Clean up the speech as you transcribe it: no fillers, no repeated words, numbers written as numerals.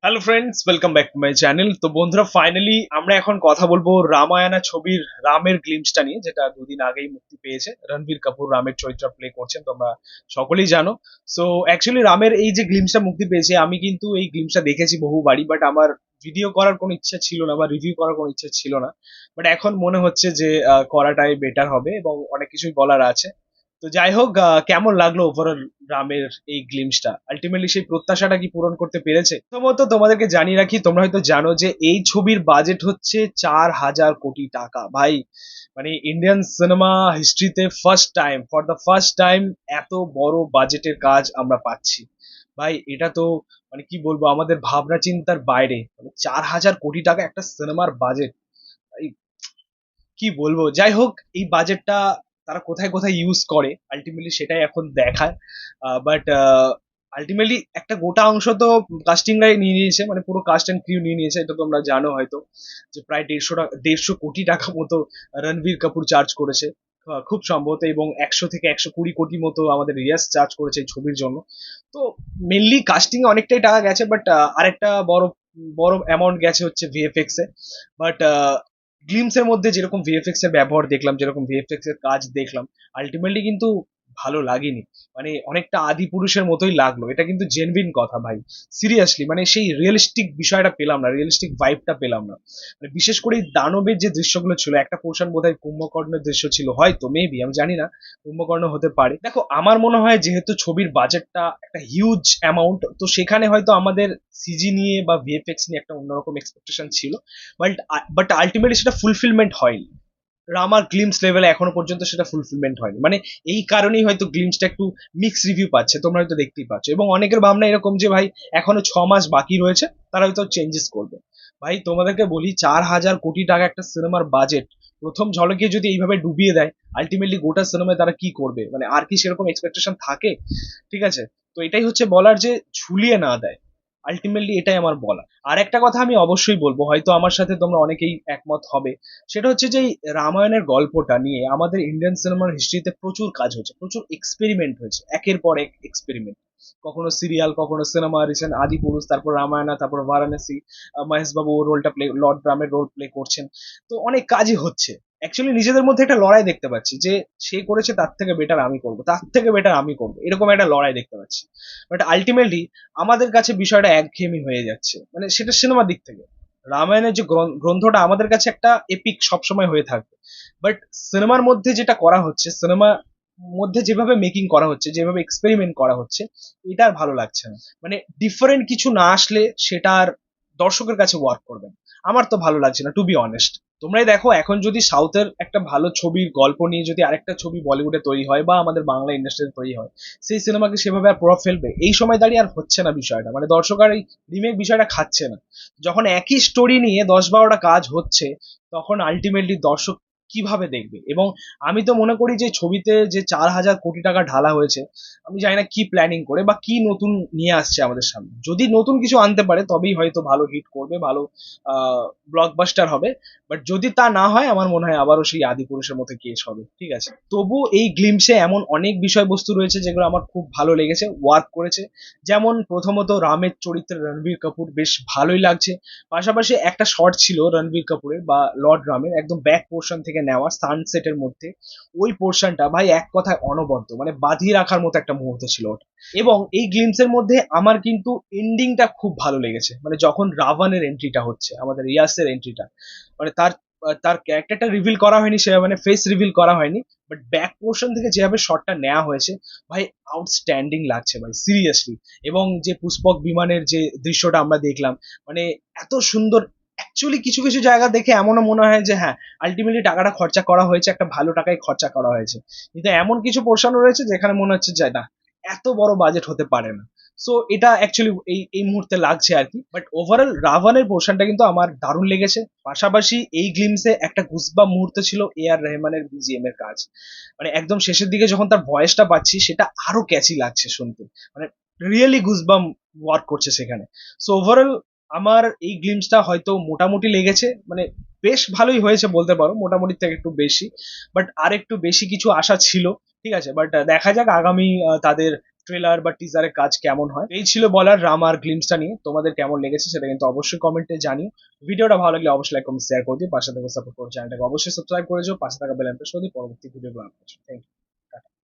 Hello friends, welcome back to my channel. তো বন্ধুরা, finally আমরা এখন কথা বলবো রামায়ণা ছবির রামের গ্লিমসটা নিয়ে, যেটা দুদিন আগেই মুক্তি পেয়েছে। রণবীর কাপুর রামের চরিত্র প্লে করছেন, তোমরা সকলেই জানো। সো অ্যাকচুয়ালি রামের এই যে গ্লিমসটা মুক্তি পেয়েছে, আমি কিন্তু এই গ্লিমসটা দেখেছি বহুবারই, বাট আমার ভিডিও করার কোনো ইচ্ছা ছিল না বা রিভিউ করার কোনো ইচ্ছা ছিল না। বাট এখন মনে হচ্ছে যে করাটাই বেটার হবে এবং অনেক কিছুই বলার আছে। তো যাই হোক, কেমন লাগলো ওভারঅল রামের এই গ্লিমসটা? আলটিমেটলি সেই প্রত্যাশাটা কি পূরণ করতে পেরেছে? প্রথমত তোমাদেরকে জানিয়ে রাখি, তোমরা হয়তো জানো যে এই ছবির বাজেট হচ্ছে 4,000 কোটি টাকা। ভাই, মানে ইন্ডিয়ান সিনেমা হিস্ট্রিতে ফর দ্য ফার্স্ট টাইম এত বড় বাজেটের কাজ আমরা পাচ্ছি। ভাই, এটা তো মানে কি বলবো, আমাদের ভাবনা চিন্তার বাইরে। মানে 4,000 কোটি টাকা একটা সিনেমার বাজেট। কি বলবো, যাই হোক, এই বাজেটটা তারা কোথায় কোথায় ইউজ করে আলটিমেটলি সেটাই এখন দেখার। বাট আলটিমেটলি একটা গোটা অংশ তো কাস্টিংরাই নিয়ে নিয়েছে, মানে পুরো কাস্ট অ্যান্ড ক্রিউ নিয়ে নিয়েছে। এটা তোমরা জানো হয়তো যে প্রায় 150 কোটি টাকা মতো রণবীর কাপুর চার্জ করেছে, খুব সম্ভবত, এবং 100 থেকে 120 কোটি মতো আমাদের রিয়াজ চার্জ করেছে এই ছবির জন্য। তো মেনলি কাস্টিং এ অনেকটাই টাকা গেছে, বাট আরেকটা বড় বড় অ্যামাউন্ট গেছে হচ্ছে ভিএফএক্স এ। বাট গ্লিমস এর মধ্যে যেরকম ভিএফএক্স এর ব্যবহার দেখলাম, যেরকম ভিএফএক্স এর কাজ দেখলাম, আলটিমেটলি কিন্তু ভালো লাগেনি। মানে অনেকটা আদি পুরুষের মতোই লাগলো। এটা কিন্তু জেনুইন কথা ভাই, সিরিয়াসলি। মানে সেই রিয়েলিস্টিক বিষয়টা পেলাম না, রিয়েলিস্টিক ভাইবটা পেলাম না। মানে বিশেষ করে এই দানবের যে দৃশ্যগুলো ছিল, একটা পোর্শন বোধহয় কুম্ভকর্ণের দৃশ্য ছিল, হয়তো মেবি, আমি জানি না, কুম্ভকর্ণ হতে পারে। দেখো, আমার মনে হয় যেহেতু ছবির বাজেটটা একটা হিউজ অ্যামাউন্ট, তো সেখানে হয়তো আমাদের সিজি নিয়ে বা ভিএফএক্স নিয়ে একটা অন্যরকম এক্সপেকটেশন ছিল। বাট বাট আলটিমেটলি সেটা ফুলফিলমেন্ট হয়নি। রামার গ্লিমস লেভেলে এখনো পর্যন্ত সেটা ফুলফিলমেন্ট হয়নি। মানে এই কারণেই হয়তো গ্লিমসটা একটু মিক্স রিভিউ পাচ্ছে, তোমরা হয়তো দেখতেই পাচ্ছ। এবং অনেকের ভাবনা এরকম যে ভাই, এখনো 6 মাস বাকি রয়েছে, তারা হয়তো চেঞ্জেস করবে। ভাই, তোমাদেরকে বলি, 4,000 কোটি টাকা একটা সিনেমার বাজেট প্রথম ঝলকে যদি এইভাবে ডুবিয়ে দেয়, আলটিমেটলি গোটা সিনেমায় তারা কি করবে? মানে আর কি সেরকম এক্সপেকটেশন থাকে? ঠিক আছে, তো এটাই হচ্ছে বলার, যে ঝুলিয়ে না দেয়। আলটিমেটলি এটাই আমার বলা। আর একটা কথা আমি অবশ্যই বলবো, হয়তো আমার সাথে তোমরা অনেকেই একমত হবে। সেটা হচ্ছে যে এই রামায়ণের গল্পটা নিয়ে আমাদের ইন্ডিয়ান সিনেমার হিস্ট্রিতে প্রচুর কাজ হয়েছে, প্রচুর এক্সপেরিমেন্ট হয়েছে, একের পর এক এক্সপেরিমেন্ট। কখনো সিরিয়াল, কখনো সিনেমা, রিসেন্ট আদি পুরুষ, তারপর রামায়ণা, তারপর বারাণসী। মহেশ বাবু ও রোলটা প্লে, লর্ড রামের রোল প্লে করছেন। তো অনেক কাজই হচ্ছে। অ্যাকচুয়ালি নিজেদের মধ্যে একটা লড়াই দেখতে পাচ্ছি, যে সে করেছে তার থেকে বেটার আমি করবো, তার থেকে বেটার আমি করবো, এরকম একটা লড়াই দেখতে পাচ্ছি। বাট আলটিমেটলি আমাদের কাছে বিষয়টা একঘেয়েমি হয়ে যাচ্ছে, মানে সেটা সিনেমার দিক থেকে। রামায়ণের যে গ্রন্থটা আমাদের কাছে একটা এপিক সবসময় হয়ে থাকবে। বাট সিনেমার মধ্যে যেটা করা হচ্ছে, সিনেমা মধ্যে যেভাবে মেকিং করা হচ্ছে, যেভাবে এক্সপেরিমেন্ট করা হচ্ছে, এটা আর ভালো লাগছে না। মানে ডিফারেন্ট কিছু না আসলে সেটা আর দর্শকের কাছে ওয়ার্ক করবে না। আমার তো ভালো লাগছে না, টু বি অনেস্ট। তোমরাই দেখো, এখন যদি সাউথের একটা ভালো ছবির গল্প নিয়ে যদি আরেকটা ছবি বলিউডে তৈরি হয় বা আমাদের বাংলা ইন্ডাস্ট্রিতে তৈরি হয়, সেই সিনেমাকে সেভাবে আর প্রভাব ফেলবে? এই সময় দাঁড়িয়ে আর হচ্ছে না বিষয়টা। মানে দর্শক আর এই রিমেক বিষয়টা খাচ্ছে না। যখন একই স্টোরি নিয়ে 10-12টা কাজ হচ্ছে, তখন আলটিমেটলি দর্শক কিভাবে দেখবে? এবং আমি তো মনে করি যে ছবিতে যে 4,000 কোটি টাকা ঢালা হয়েছে, আমি জানি না কি প্ল্যানিং করে বা কি নতুন নিয়ে আসছে আমাদের সামনে। যদি নতুন কিছু আনতে পারে তবেই হয়তো ভালো হিট করবে, ভালো ব্লকবাস্টার হবে। বাট যদি তা না হয়, আমার মনে হয় আবারও সেই আদি পুরুষের মতো কেস হবে। ঠিক আছে, তবু এই গ্লিমসে এমন অনেক বিষয়বস্তু রয়েছে যেগুলো আমার খুব ভালো লেগেছে, ওয়ার্ক করেছে। যেমন প্রথমত রামের চরিত্রে রণবীর কাপুর বেশ ভালোই লাগছে। পাশাপাশি একটা শট ছিল রণবীর কাপুরের বা লর্ড রামের, একদম ব্যাক পোর্শন থেকে নেওয়া, সানসেটের মধ্যে। ওই পোর্শনটা ভাই এক কথায় অনবদ্য, মানে বাঁধিয়ে রাখার মতো একটা মুহূর্ত ছিল ওটা। এবং এই গ্লিমসের মধ্যে আমার কিন্তু এন্ডিংটা খুব ভালো লেগেছে, মানে যখন রাবণের এন্ট্রিটা হচ্ছে, আমাদের রিয়াসের এন্ট্রিটা, মানে তার তার ক্যারেক্টারটা রিভিল করা হয়নি, সে মানে ফেস রিভিল করা হয়নি, বাট ব্যাক পোর্শন থেকে যেভাবে শটটা নেওয়া হয়েছে, ভাই আউটস্ট্যান্ডিং লাগছে ভাই, সিরিয়াসলি। এবং যে পুষ্পক বিমানের যে দৃশ্যটা আমরা দেখলাম, মানে এত সুন্দর। অ্যাকচুয়ালি কিছু কিছু জায়গা দেখে এমনও মনে হয় যে হ্যাঁ, আলটিমেটলি টাকাটা খরচা করা হয়েছে, একটা ভালো টাকায় খরচা করা হয়েছে। কিন্তু এমন কিছু পোর্শনও রয়েছে যেখানে মনে হচ্ছে যে না, এত বড় বাজেট হতে পারে না। সো এটা অ্যাকচুয়ালি এই এই মুহূর্তে লাগছে আর কি। বাট ওভারঅল রাভানের পোর্শনটা কিন্তু আমার দারুণ লেগেছে। পাশাপাশি এই গ্লিমসে একটা গুজবাম মুহূর্ত ছিল এ আর রহমানের বিজিএম এর কাজ। মানে একদম শেষের দিকে যখন তার ভয়েসটা পাচ্ছি, সেটা আরো ক্যাচি লাগছে শুনতে। মানে রিয়েলি গুজবাম ওয়ার্ক করছে সেখানে। সো ওভারঅল আমার এই গ্লিমসটা হয়তো মোটামুটি লেগেছে, মানে বেশ ভালোই হয়েছে বলতে পারো, মোটামুটি থেকে একটু বেশি। বাট আর একটু বেশি কিছু আশা ছিল। ঠিক আছে, বাট দেখা যাক আগামী তাদের ট্রেলার বা টিজারের কাজ কেমন হয়। এই ছিল বলার রাম আর গ্লিমসটা নিয়ে। তোমাদের কেমন লেগেছে সেটা কিন্তু অবশ্যই কমেন্টে জানিও। ভিডিওটা ভালো লাগলে অবশ্যই লাইক কমেন্ট শেয়ার করে দিও, পাশে থেকে সাপোর্ট করো, চ্যানেলটাকে অবশ্যই সাবস্ক্রাইব করে দিও, পাশে থাকা বেল আইকন প্রেস করে দিও পরবর্তী ভিডিওগুলো আপলোড। Thank you.